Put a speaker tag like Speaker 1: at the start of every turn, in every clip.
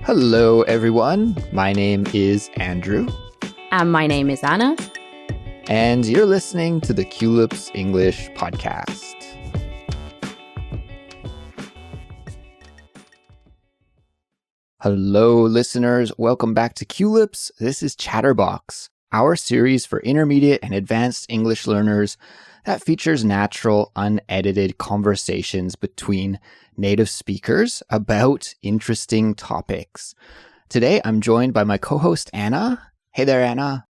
Speaker 1: Hello, everyone. My name is Andrew.
Speaker 2: And my name is Anna.
Speaker 1: And you're listening to the Culips English Podcast. Hello, listeners. Welcome back to Culips. This is Chatterbox, our series for intermediate and advanced English learners that features natural, unedited conversations between native speakers about interesting topics. Today, I'm joined by my co-host, Anna. Hey there, Anna.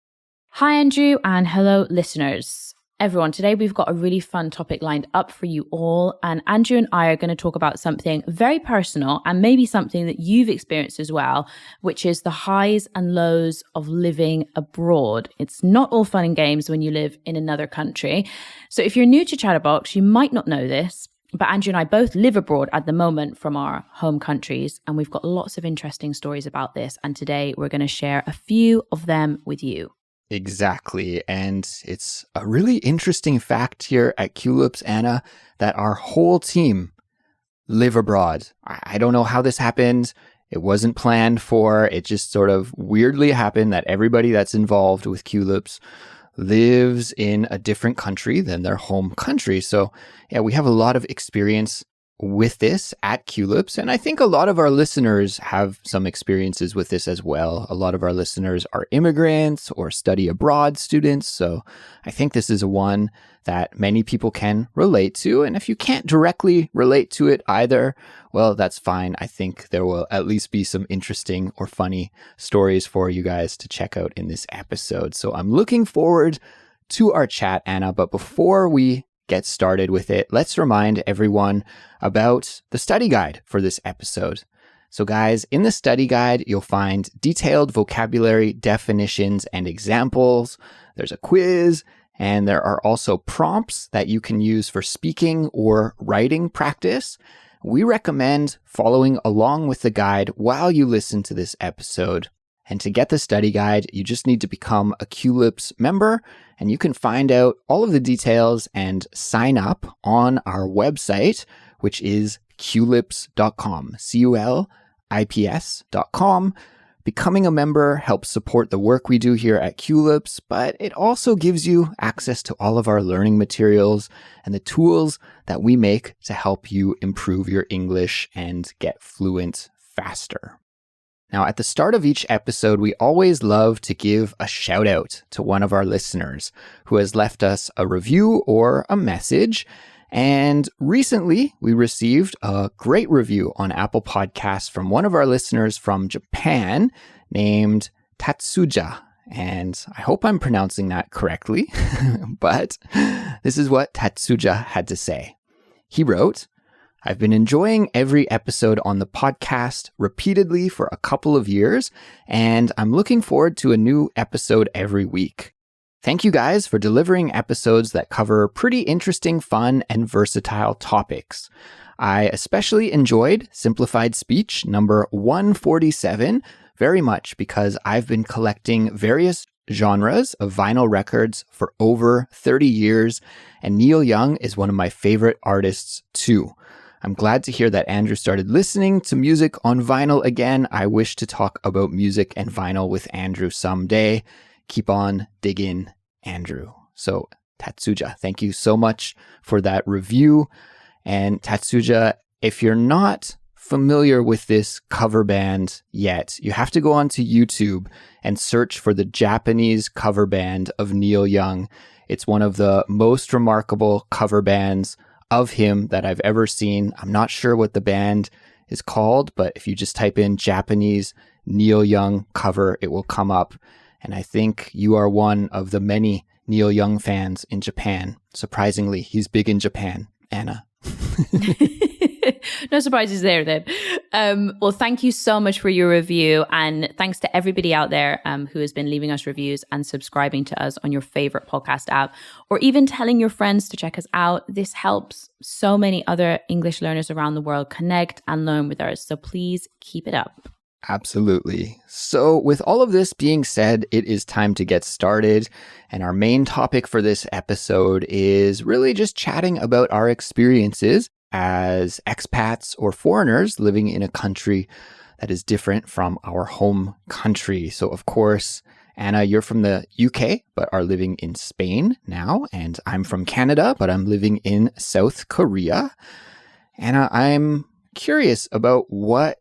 Speaker 2: Hi, Andrew, and hello, listeners. Everyone, today we've got a really fun topic lined up for you all, and Andrew and I are going to talk about something very personal and maybe something that you've experienced as well, which is the highs and lows of living abroad. It's not all fun and games when you live in another country. So if you're new to Chatterbox, you might not know this, but Andrew and I both live abroad at the moment from our home countries, and we've got lots of interesting stories about this, and today we're going to share a few of them with you.
Speaker 1: Exactly. And it's a really interesting fact here at Culips, Anna, that our whole team live abroad. I don't know how this happened. It wasn't planned for. It just sort of weirdly happened that everybody that's involved with Culips lives in a different country than their home country. So yeah, we have a lot of experience with this at Culips, and I think a lot of our listeners have some experiences with this as well. A lot of our listeners are immigrants or study abroad students, so I think this is one that many people can relate to, and if you can't directly relate to it either, well, that's fine. I think there will at least be some interesting or funny stories for you guys to check out in this episode. So I'm looking forward to our chat, Anna, but before we get started with it, let's remind everyone about the study guide for this episode. So guys, in the study guide, you'll find detailed vocabulary, definitions, and examples. There's a quiz, and there are also prompts that you can use for speaking or writing practice. We recommend following along with the guide while you listen to this episode. And to get the study guide, you just need to become a Culips member, and you can find out all of the details and sign up on our website, which is culips.com, culips.com. Becoming a member helps support the work we do here at Culips, but it also gives you access to all of our learning materials and the tools that we make to help you improve your English and get fluent faster. Now, at the start of each episode, we always love to give a shout out to one of our listeners who has left us a review or a message. And recently, we received a great review on Apple Podcasts from one of our listeners from Japan named Tatsuja. And I hope I'm pronouncing that correctly, but this is what Tatsuja had to say. He wrote, "I've been enjoying every episode on the podcast repeatedly for a couple of years, and I'm looking forward to a new episode every week. Thank you guys for delivering episodes that cover pretty interesting, fun, and versatile topics. I especially enjoyed Simplified Speech number 147 very much because I've been collecting various genres of vinyl records for over 30 years, and Neil Young is one of my favorite artists too. I'm glad to hear that Andrew started listening to music on vinyl again. I wish to talk about music and vinyl with Andrew someday. Keep on digging, Andrew." So Tatsuja, thank you so much for that review. And Tatsuja, if you're not familiar with this cover band yet, you have to go onto YouTube and search for the Japanese cover band of Neil Young. It's one of the most remarkable cover bands of him that I've ever seen. I'm not sure what the band is called, but if you just type in Japanese Neil Young cover, it will come up. And I think you are one of the many Neil Young fans in Japan. Surprisingly, he's big in Japan, Anna.
Speaker 2: No surprises there then. Well, thank you so much for your review, and thanks to everybody out there who has been leaving us reviews and subscribing to us on your favorite podcast app, or even telling your friends to check us out. This helps so many other English learners around the world connect and learn with us, so please keep it up.
Speaker 1: Absolutely. So with all of this being said, it is time to get started. And our main topic for this episode is really just chatting about our experiences as expats or foreigners living in a country that is different from our home country. So, of course, Anna, you're from the UK, but are living in Spain now. And I'm from Canada, but I'm living in South Korea. Anna, I'm curious about what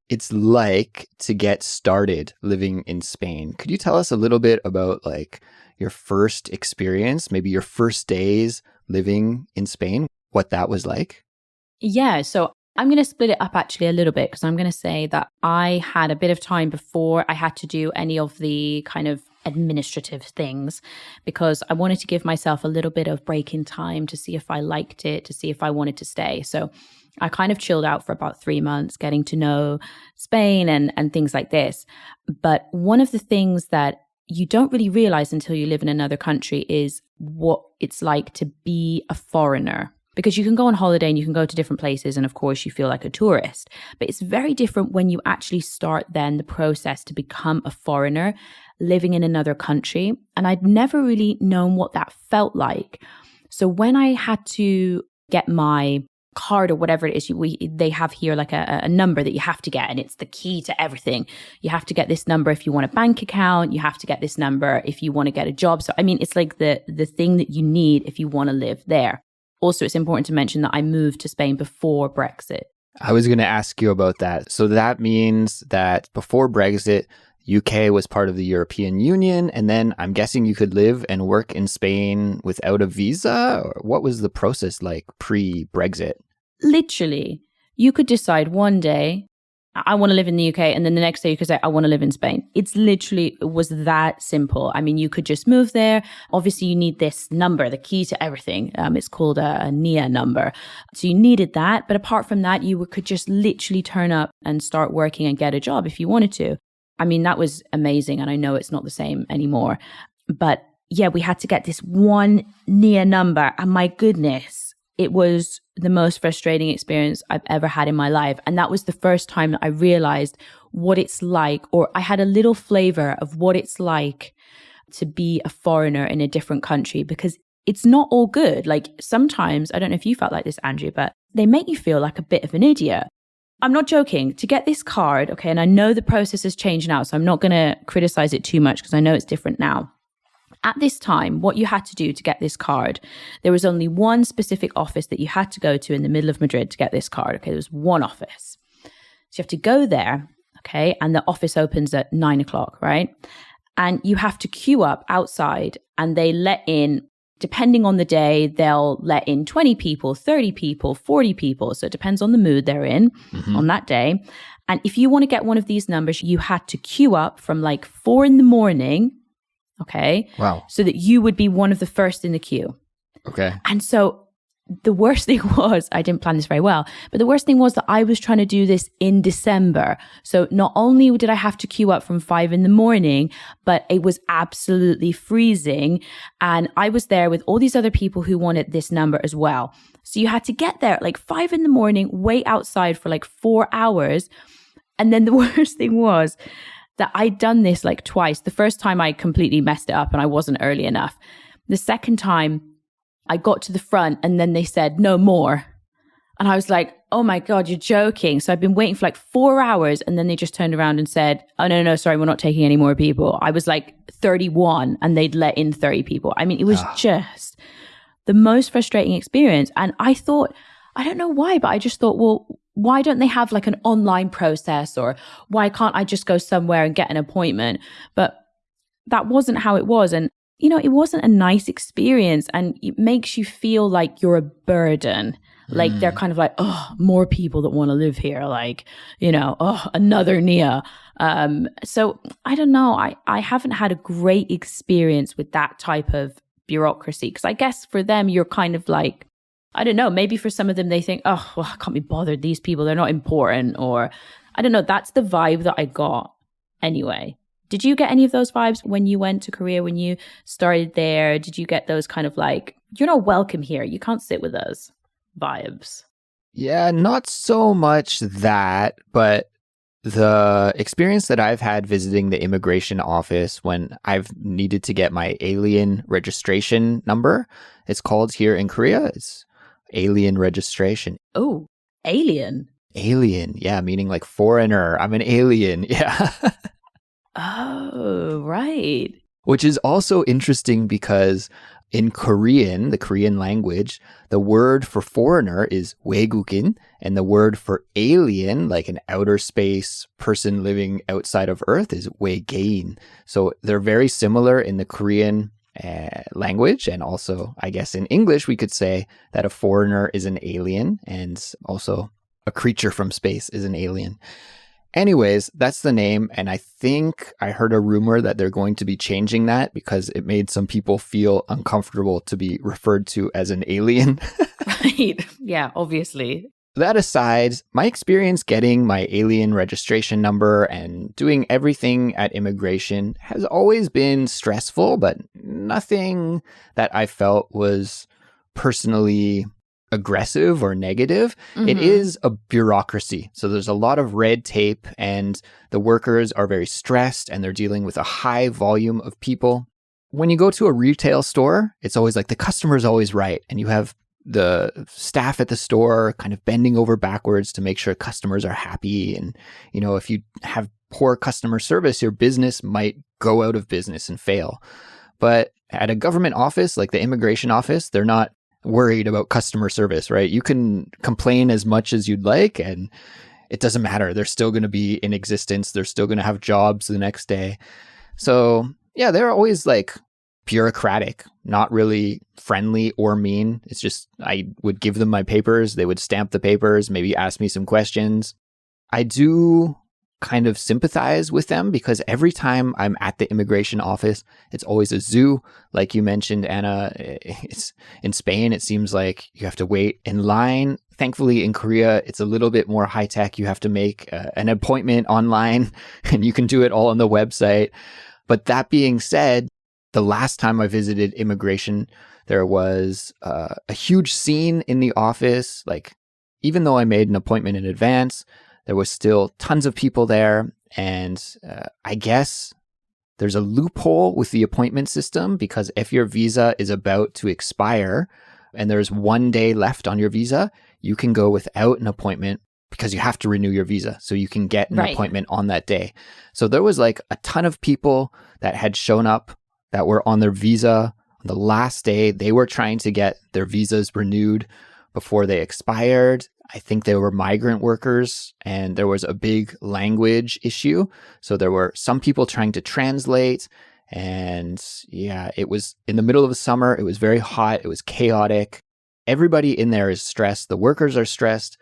Speaker 1: it's like to get started living in Spain. Could you tell us a little bit about like your first experience, maybe your first days living in Spain, what that was like?
Speaker 2: Yeah, so I'm going to split it up actually a little bit because I'm going to say that I had a bit of time before I had to do any of the kind of administrative things because I wanted to give myself a little bit of break in time to see if I liked it, to see if I wanted to stay. So I kind of chilled out for about 3 months, getting to know Spain and things like this. But one of the things that you don't really realize until you live in another country is what it's like to be a foreigner. Because you can go on holiday and you can go to different places and of course you feel like a tourist. But it's very different when you actually start then the process to become a foreigner living in another country. And I'd never really known what that felt like. So when I had to get my card or whatever it is, they have here like a number that you have to get, and it's the key to everything. You have to get this number if you want a bank account. You have to get this number if you want to get a job. So I mean, it's like the thing that you need if you want to live there. Also, it's important to mention that I moved to Spain before Brexit.
Speaker 1: I was going to ask you about that. So that means that before Brexit, UK was part of the European Union, and then I'm guessing you could live and work in Spain without a visa? Or what was the process like pre-Brexit?
Speaker 2: Literally, you could decide one day, I want to live in the UK, and then the next day you could say, I want to live in Spain. It was that simple. I mean, you could just move there. Obviously, you need this number, the key to everything. It's called a NIA number. So you needed that. But apart from that, you could just literally turn up and start working and get a job if you wanted to. I mean, that was amazing. And I know it's not the same anymore. But yeah, we had to get this one NIA number. And my goodness, it was the most frustrating experience I've ever had in my life. And that was the first time that I realized what it's like, or I had a little flavor of what it's like to be a foreigner in a different country, because it's not all good. Like sometimes, I don't know if you felt like this, Andrew, but they make you feel like a bit of an idiot. I'm not joking. To get this card, okay, and I know the process has changed now, so I'm not going to criticize it too much because I know it's different now. At this time, what you had to do to get this card, there was only one specific office that you had to go to in the middle of Madrid to get this card. Okay, there was one office. So you have to go there, okay, and the office opens at 9:00, right? And you have to queue up outside, and they let in, depending on the day, they'll let in 20 people, 30 people, 40 people. So it depends on the mood they're in on that day. And if you want to get one of these numbers, you had to queue up from like 4 a.m, okay?
Speaker 1: Wow.
Speaker 2: So that you would be one of the first in the queue.
Speaker 1: Okay.
Speaker 2: And so the worst thing was, I didn't plan this very well, but the worst thing was that I was trying to do this in December. So not only did I have to queue up from 5 a.m, but it was absolutely freezing. And I was there with all these other people who wanted this number as well. So you had to get there at like 5 a.m, wait outside for like 4 hours. And then the worst thing was that I'd done this like twice. The first time I completely messed it up and I wasn't early enough. The second time I got to the front and then they said, no more. And I was like, oh my God, you're joking. So I've been waiting for like 4 hours and then they just turned around and said, oh no, sorry, we're not taking any more people. I was like 31 and they'd let in 30 people. I mean, it was just the most frustrating experience. And I thought, I don't know why, but I just thought, well, why don't they have like an online process, or why can't I just go somewhere and get an appointment? But that wasn't how it was. And, you know, it wasn't a nice experience, and it makes you feel like you're a burden. Like they're kind of like, oh, more people that want to live here. Like, you know, oh, another NIA. So I don't know. I haven't had a great experience with that type of bureaucracy, because I guess for them, you're kind of like, I don't know, maybe for some of them, they think, oh, well, I can't be bothered. These people, they're not important. Or I don't know. That's the vibe that I got anyway. Did you get any of those vibes when you went to Korea, when you started there? Did you get those kind of like, you're not welcome here, you can't sit with us vibes?
Speaker 1: Yeah, not so much that, but the experience that I've had visiting the immigration office when I've needed to get my alien registration number, it's called here in Korea, it's alien registration.
Speaker 2: Oh, alien.
Speaker 1: Alien. Yeah, meaning like foreigner. I'm an alien. Yeah.
Speaker 2: Oh, right.
Speaker 1: Which is also interesting because in Korean, the Korean language, the word for foreigner is 외국인, and the word for alien, like an outer space person living outside of Earth, is 외계인. So they're very similar in the Korean language, and also, I guess in English, we could say that a foreigner is an alien, and also a creature from space is an alien. Anyways, that's the name, and I think I heard a rumor that they're going to be changing that because it made some people feel uncomfortable to be referred to as an alien.
Speaker 2: Right. Yeah, obviously.
Speaker 1: That aside, my experience getting my alien registration number and doing everything at immigration has always been stressful, but nothing that I felt was personally aggressive or negative.
Speaker 2: Mm-hmm.
Speaker 1: It is a bureaucracy. So there's a lot of red tape, and the workers are very stressed, and they're dealing with a high volume of people. When you go to a retail store, it's always like the customer is always right. And you have the staff at the store kind of bending over backwards to make sure customers are happy. And, you know, if you have poor customer service, your business might go out of business and fail. But at a government office, like the immigration office, they're not worried about customer service, right? You can complain as much as you'd like, and it doesn't matter. They're still going to be in existence. They're still going to have jobs the next day. So yeah, they're always like bureaucratic, not really friendly or mean. It's just, I would give them my papers. They would stamp the papers, maybe ask me some questions. I do kind of sympathize with them because every time I'm at the immigration office, it's always a zoo. Like you mentioned, Anna, it's in Spain, it seems like you have to wait in line. Thankfully, in Korea, it's a little bit more high tech. You have to make an appointment online and you can do it all on the website. But that being said, the last time I visited immigration, there was a huge scene in the office. Like, even though I made an appointment in advance, there was still tons of people there, and I guess there's a loophole with the appointment system because if your visa is about to expire and there's 1 day left on your visa, you can go without an appointment because you have to renew your visa. So you can get an appointment on that day. So there was like a ton of people that had shown up that were on their visa on the last day. They were trying to get their visas renewed before they expired. I think they were migrant workers, and there was a big language issue. So there were some people trying to translate, and yeah, it was in the middle of the summer. It was very hot. It was chaotic. Everybody in there is stressed. The workers are stressed.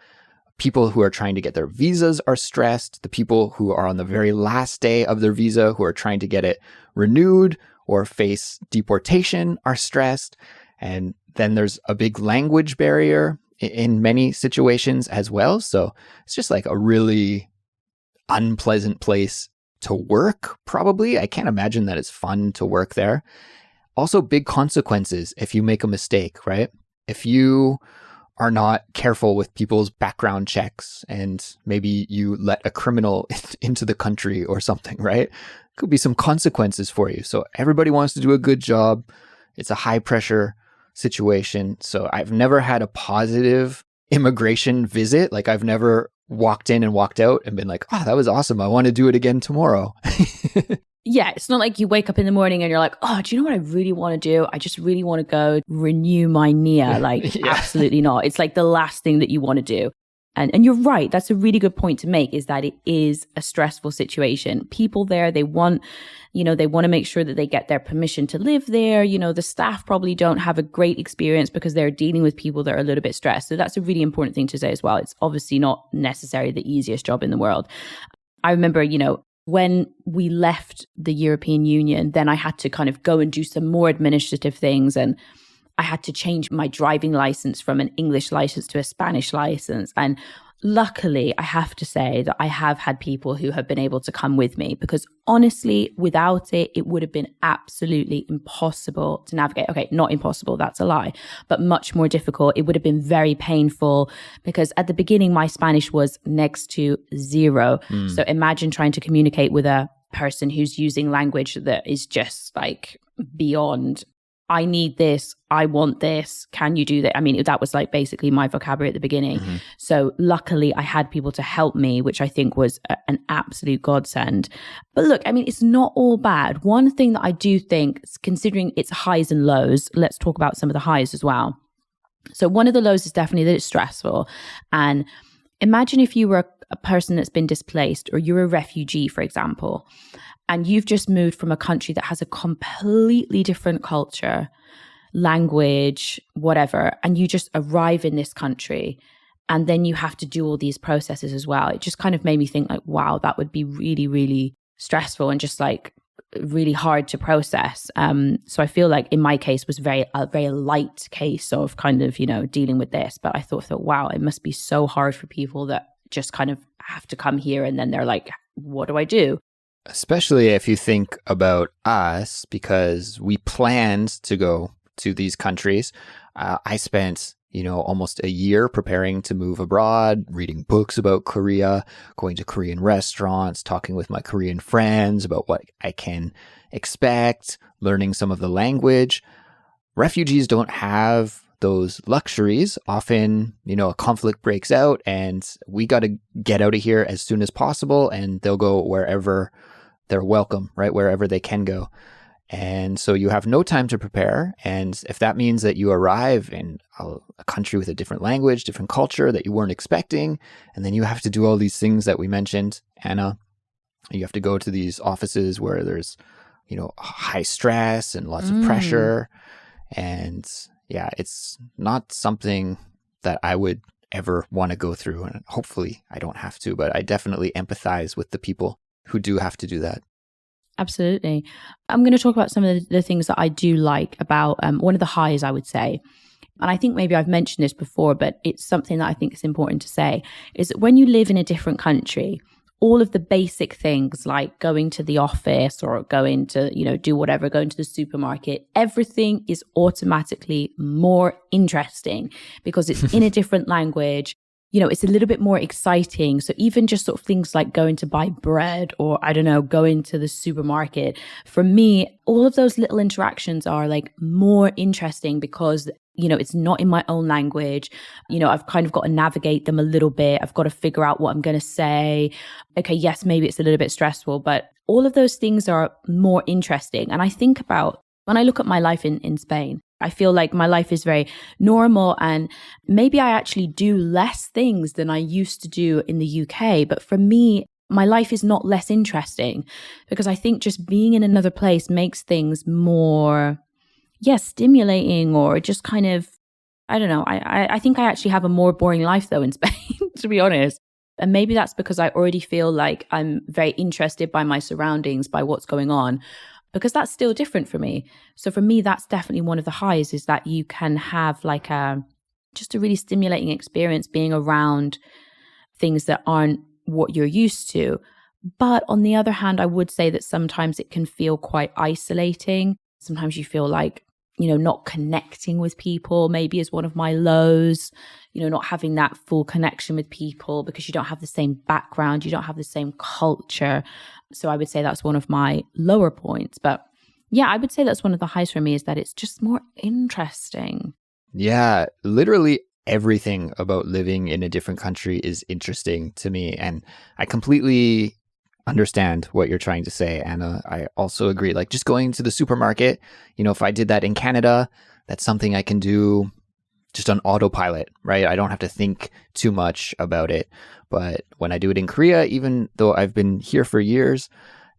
Speaker 1: People who are trying to get their visas are stressed. The people who are on the very last day of their visa who are trying to get it renewed or face deportation are stressed. And then there's a big language barrier in many situations as well. So it's just like a really unpleasant place to work, probably. I can't imagine that it's fun to work there. Also, big consequences if you make a mistake, right? If you are not careful with people's background checks and maybe you let a criminal into the country or something, right? Could be some consequences for you. So everybody wants to do a good job. It's a high pressure situation. So I've never had a positive immigration visit. Like, I've never walked in and walked out and been like, oh, that was awesome. I want to do it again tomorrow.
Speaker 2: Yeah, it's not like you wake up in the morning and you're like, oh, do you know what I really want to do? I just really want to go renew my NIA. Like, yeah. Absolutely not. It's like the last thing that you want to do. And you're right. That's a really good point to make, is that it is a stressful situation. People there, they want to make sure that they get their permission to live there. You know, the staff probably don't have a great experience because they're dealing with people that are a little bit stressed. So that's a really important thing to say as well. It's obviously not necessarily the easiest job in the world. I remember, when we left the European Union, then I had to kind of go and do some more administrative things, and I had to change my driving license from an English license to a Spanish license. And luckily, I have to say that I have had people who have been able to come with me, because honestly, without it, it would have been absolutely impossible to navigate. Okay, not impossible, that's a lie, but much more difficult. It would have been very painful because at the beginning, my Spanish was next to zero. So imagine trying to communicate with a person who's using language that is just like beyond I need this, I want this, can you do that? I mean, that was like basically my vocabulary at the beginning.
Speaker 1: Mm-hmm.
Speaker 2: So luckily I had people to help me, which I think was an absolute godsend. But look, I mean, it's not all bad. One thing that I do think, considering its highs and lows, let's talk about some of the highs as well. So one of the lows is definitely that it's stressful. And imagine if you were a person that's been displaced, or you're a refugee, for example, and you've just moved from a country that has a completely different culture, language, whatever, and you just arrive in this country, and then you have to do all these processes as well. It just kind of made me think like, wow, that would be really, really stressful and just like really hard to process. So I feel like in my case was a very light case of kind of, dealing with this. But I thought, wow, it must be so hard for people that just kind of have to come here and then they're like, what do I do?
Speaker 1: Especially if you think about us, because we planned to go to these countries. I spent, almost a year preparing to move abroad, reading books about Korea, going to Korean restaurants, talking with my Korean friends about what I can expect, learning some of the language. Refugees don't have those luxuries. Often, a conflict breaks out and we got to get out of here as soon as possible, and they'll go wherever they're welcome, right? Wherever they can go. And so you have no time to prepare. And if that means that you arrive in a country with a different language, different culture that you weren't expecting, and then you have to do all these things that we mentioned, Anna, you have to go to these offices where there's, high stress and lots of pressure. And yeah, it's not something that I would ever want to go through. And hopefully I don't have to, but I definitely empathize with the people who do have to do that.
Speaker 2: Absolutely. I'm going to talk about some of the things that I do like about one of the highs, I would say. And I think maybe I've mentioned this before, but it's something that I think is important to say, is that when you live in a different country, all of the basic things like going to the office or going to, do whatever, going to the supermarket, everything is automatically more interesting because it's in a different language. It's a little bit more exciting. So even just sort of things like going to buy bread or, I don't know, going to the supermarket, for me, all of those little interactions are like more interesting because, it's not in my own language. I've kind of got to navigate them a little bit. I've got to figure out what I'm going to say. Okay, yes, maybe it's a little bit stressful, but all of those things are more interesting. And I think about when I look at my life in Spain, I feel like my life is very normal and maybe I actually do less things than I used to do in the UK. But for me, my life is not less interesting because I think just being in another place makes things more, stimulating or just kind of, I don't know. I think I actually have a more boring life though in Spain, to be honest. And maybe that's because I already feel like I'm very interested by my surroundings, by what's going on. Because that's still different for me. So for me, that's definitely one of the highs, is that you can have like just a really stimulating experience being around things that aren't what you're used to. But on the other hand, I would say that sometimes it can feel quite isolating. Sometimes you feel like, not connecting with people maybe is one of my lows, not having that full connection with people because you don't have the same background, you don't have the same culture. So I would say that's one of my lower points. But yeah, I would say that's one of the highs for me, is that it's just more interesting.
Speaker 1: Yeah, literally everything about living in a different country is interesting to me. And I completely understand what you're trying to say, Anna. I also agree. Like just going to the supermarket, if I did that in Canada, that's something I can do just on autopilot, right? I don't have to think too much about it. But when I do it in Korea, even though I've been here for years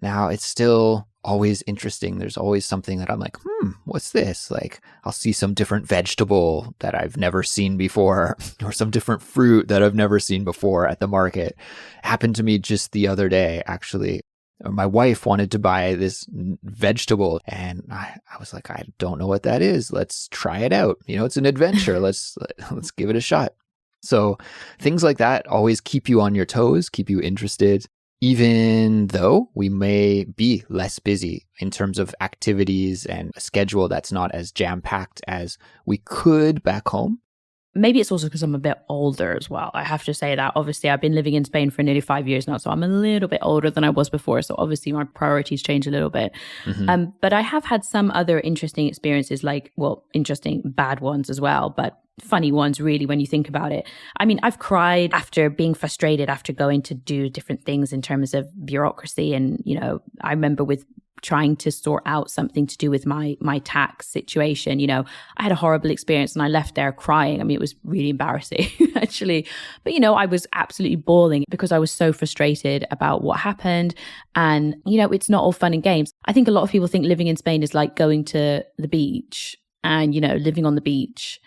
Speaker 1: now, it's still always interesting. There's always something that I'm like, what's this? Like I'll see some different vegetable that I've never seen before or some different fruit that I've never seen before at the market. Happened to me just the other day, actually. My wife wanted to buy this vegetable and I was like, I don't know what that is. Let's try it out. It's an adventure. Let's give it a shot. So things like that always keep you on your toes, keep you interested, even though we may be less busy in terms of activities and a schedule that's not as jam-packed as we could back home.
Speaker 2: maybe it's also because I'm a bit older as well. I have to say that. Obviously, I've been living in Spain for nearly 5 years now, so I'm a little bit older than I was before. So obviously, my priorities change a little bit. But I have had some other interesting experiences, like, well, interesting bad ones as well, but funny ones, really, when you think about it. I mean, I've cried after being frustrated after going to do different things in terms of bureaucracy. And, you know, I remember with trying to sort out something to do with my tax situation. You know, I had a horrible experience and I left there crying. I mean, it was really embarrassing, actually. But, you know, I was absolutely bawling because I was so frustrated about what happened. And, you know, it's not all fun and games. I think a lot of people think living in Spain is like going to the beach and, you know, living on the beach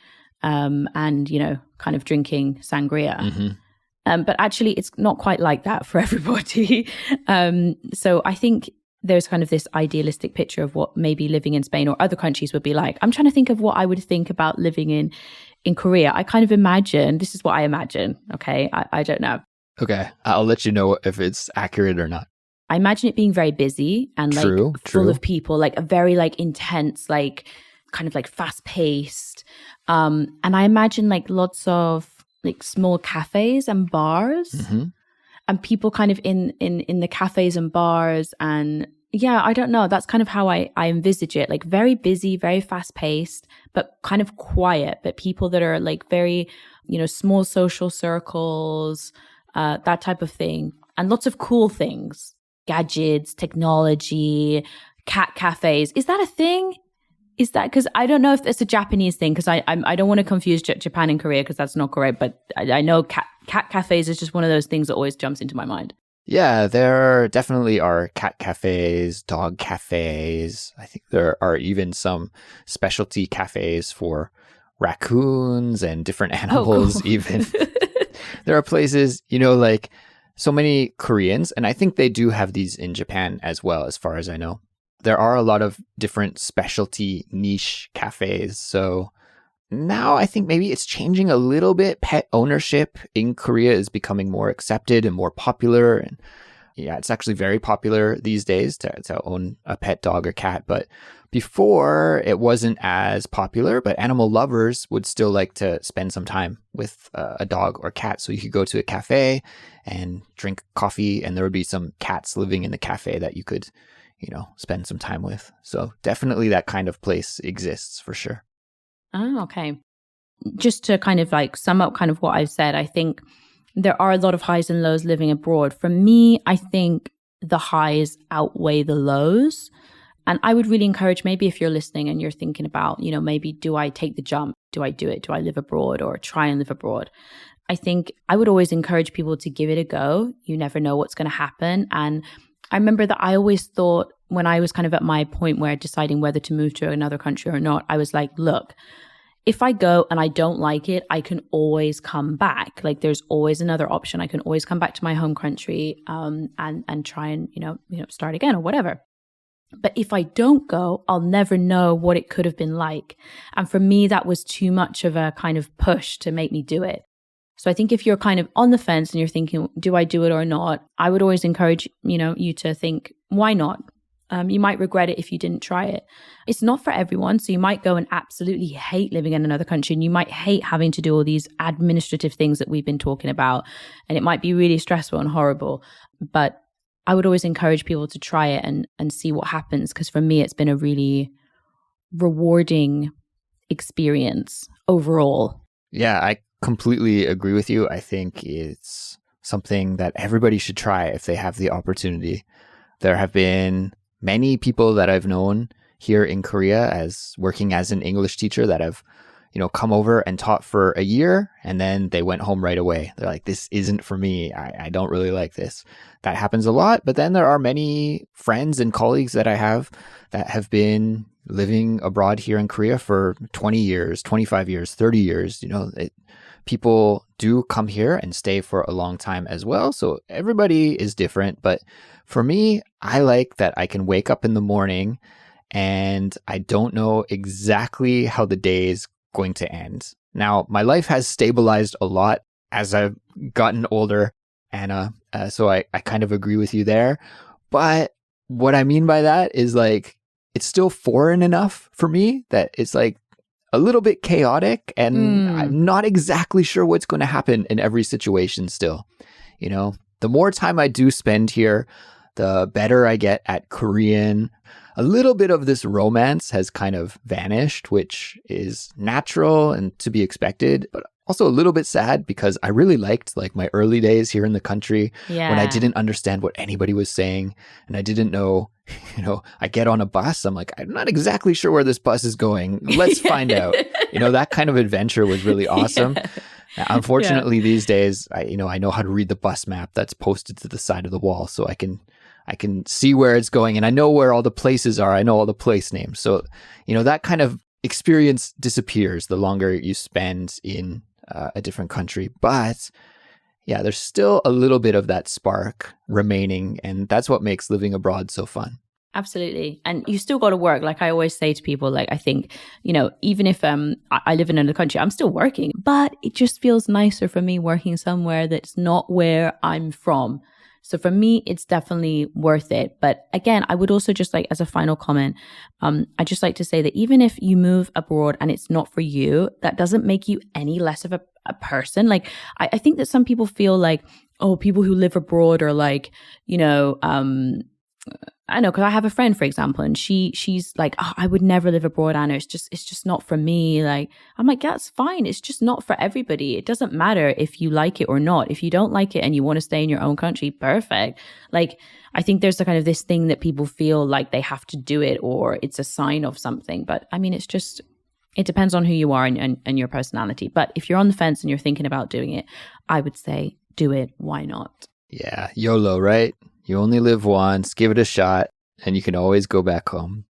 Speaker 2: and, you know, kind of drinking sangria. But actually, it's not quite like that for everybody. So I think there's kind of this idealistic picture of what maybe living in Spain or other countries would be like. I'm trying to think of what I would think about living in Korea. I kind of imagine, this is what I imagine, okay? I don't know.
Speaker 1: Okay, I'll let you know if it's accurate or not.
Speaker 2: I imagine it being very busy and like full of people, like a very like intense, like kind of like fast paced. And I imagine like lots of like small cafes and bars. And people kind of in the cafes and bars. And yeah, I don't know. That's kind of how I envisage it. Like very busy, very fast paced, but kind of quiet. But people that are like very, you know, small social circles, that type of thing. And lots of cool things, gadgets, technology, cat cafes. Is that a thing? Is that, because I don't know if it's a Japanese thing, because I don't want to confuse Japan and Korea because that's not correct. But I know cat cafes is just one of those things that always jumps into my mind.
Speaker 1: Yeah, there definitely are cat cafes, dog cafes. I think there are even some specialty cafes for raccoons and different animals.
Speaker 2: Cool.
Speaker 1: Even there are places, you know, like so many Koreans, and I think they do have these in Japan as well, as far as I know. There are a lot of different specialty niche cafes. So now I think maybe it's changing a little bit. Pet ownership in Korea is becoming more accepted and more popular. And yeah, it's actually very popular these days to own a pet dog or cat. But before, it wasn't as popular, but animal lovers would still like to spend some time with a dog or cat. So you could go to a cafe and drink coffee, and there would be some cats living in the cafe that you could, you know, spend some time with. So definitely that kind of place exists for sure.
Speaker 2: Oh, okay. Just to kind of like sum up kind of what I've said, I think there are a lot of highs and lows living abroad. For me, I think the highs outweigh the lows. And I would really encourage, maybe if you're listening and you're thinking about, you know, maybe do I take the jump? Do I do it? Do I live abroad or try and live abroad? I think I would always encourage people to give it a go. You never know what's going to happen. And I remember that I always thought, when I was kind of at my point where deciding whether to move to another country or not, I was like, look, if I go and I don't like it, I can always come back. Like there's always another option. I can always come back to my home country and try and, you know, start again or whatever. But if I don't go, I'll never know what it could have been like. And for me, that was too much of a kind of push to make me do it. So I think if you're kind of on the fence and you're thinking, do I do it or not? I would always encourage, you know, you to think, why not? You might regret it if you didn't try it. It's not for everyone. So you might go and absolutely hate living in another country, and you might hate having to do all these administrative things that we've been talking about. And it might be really stressful and horrible. But I would always encourage people to try it and see what happens. Because for me, it's been a really rewarding experience overall.
Speaker 1: Yeah, I completely agree with you. I think it's something that everybody should try if they have the opportunity. There have been many people that I've known here in Korea as working as an English teacher that have, you know, come over and taught for a year, and then they went home right away. They're like, this isn't for me. I don't really like this. That happens a lot. But then there are many friends and colleagues that I have that have been living abroad here in Korea for 20 years, 25 years, 30 years. You know, people do come here and stay for a long time as well. So everybody is different. But for me, I like that I can wake up in the morning and I don't know exactly how the day is going to end. Now, my life has stabilized a lot as I've gotten older. And so I kind of agree with you there. But what I mean by that is like, it's still foreign enough for me that it's like, a little bit chaotic, and I'm not exactly sure what's going to happen in every situation still. You know, the more time I do spend here, the better I get at Korean. A little bit of this romance has kind of vanished, which is natural and to be expected, but also a little bit sad because I really liked like my early days here in the country when I didn't understand what anybody was saying and I didn't know, you know, I get on a bus, I'm like, I'm not exactly sure where this bus is going. Let's find out. You know, that kind of adventure was really awesome. Now, unfortunately, these days, I know how to read the bus map that's posted to the side of the wall, so I can see where it's going, and I know where all the places are. I know all the place names. So, you know, that kind of experience disappears the longer you spend in a different country. But yeah, there's still a little bit of that spark remaining, and that's what makes living abroad so fun.
Speaker 2: Absolutely. And you still got to work. Like I always say to people, like, I think, you know, even if I live in another country, I'm still working, but it just feels nicer for me working somewhere that's not where I'm from. So for me, it's definitely worth it. But again, I would also just like, as a final comment, I just like to say that even if you move abroad and it's not for you, that doesn't make you any less of a person. Like, I think that some people feel like, oh, people who live abroad are like, you know, I know, because I have a friend, for example, and she's like, oh, I would never live abroad, Anna. It's just not for me. Like, I'm like, that's fine. It's just not for everybody. It doesn't matter if you like it or not. If you don't like it and you want to stay in your own country, perfect. Like, I think there's a kind of this thing that people feel like they have to do it or it's a sign of something. But I mean, it depends on who you are and your personality. But if you're on the fence and you're thinking about doing it, I would say do it. Why not?
Speaker 1: Yeah, YOLO, right? You only live once, give it a shot, and you can always go back home.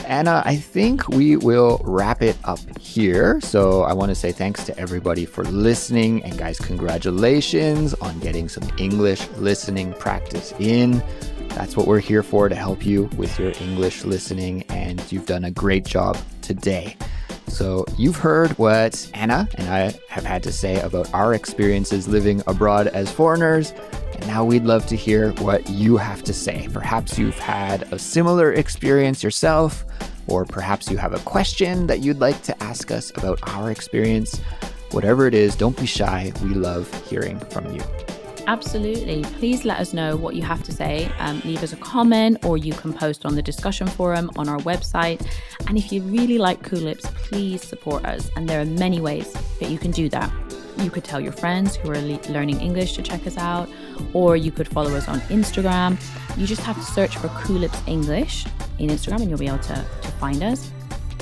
Speaker 1: Anna, I think we will wrap it up here. So I want to say thanks to everybody for listening. And guys, congratulations on getting some English listening practice in. That's what we're here for, to help you with your English listening, and you've done a great job today. So you've heard what Anna and I have had to say about our experiences living abroad as foreigners, and now we'd love to hear what you have to say. Perhaps you've had a similar experience yourself, or perhaps you have a question that you'd like to ask us about our experience. Whatever it is, don't be shy. We love hearing from you.
Speaker 2: Absolutely. Please let us know what you have to say. Leave us a comment, or you can post on the discussion forum on our website. And if you really like Coolips, please support us. And there are many ways that you can do that. You could tell your friends who are learning English to check us out, or you could follow us on Instagram. You just have to search for Coolips English in Instagram and you'll be able to find us.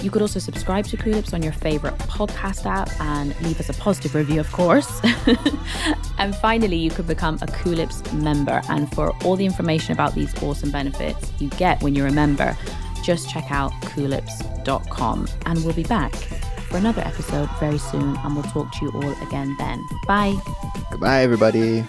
Speaker 2: You could also subscribe to Coolips on your favorite podcast app and leave us a positive review, of course. And finally, you could become a Coolips member. And for all the information about these awesome benefits you get when you're a member, just check out coolips.com. And we'll be back for another episode very soon, and we'll talk to you all again then. Bye.
Speaker 1: Goodbye, everybody.